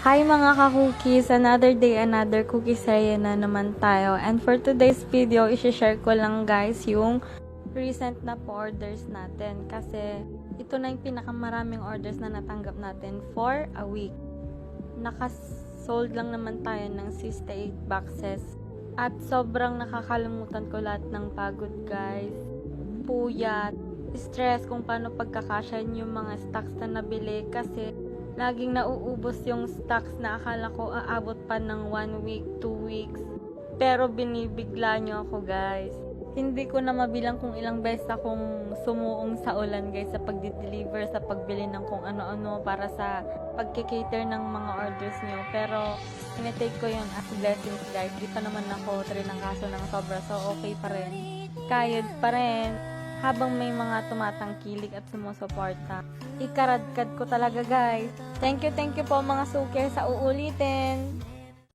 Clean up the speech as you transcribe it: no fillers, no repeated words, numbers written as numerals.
Hi mga ka-cookies! Another day, another cookies raya na naman tayo. And for today's video, isi-share ko lang guys yung recent na orders natin. Kasi ito na yung pinakamaraming orders na natanggap natin for a week. Nakasold lang naman tayo ng 68 boxes. At sobrang nakakalimutan ko lahat ng pagod guys. Puyat, stress kung paano pagkakasyahin yung mga stocks na nabili kasi laging nauubos yung stocks na akala ko aabot pa ng 1 week, 2 weeks. Pero binibigla nyo ako guys. Hindi ko na mabilang kung ilang beses akong sumuong sa ulan guys sa pagdi-deliver, sa pagbili ng kung ano-ano para sa pagkikater ng mga orders nyo. Pero tinitake ko yun as blessings guys. Di pa naman ako trinangkaso ng sobra, so okay pa rin. Kayod pa rin. Habang may mga tumatangkilik at sumusuporta. Ikaradkad ko talaga guys. Thank you po mga suki sa uulitin.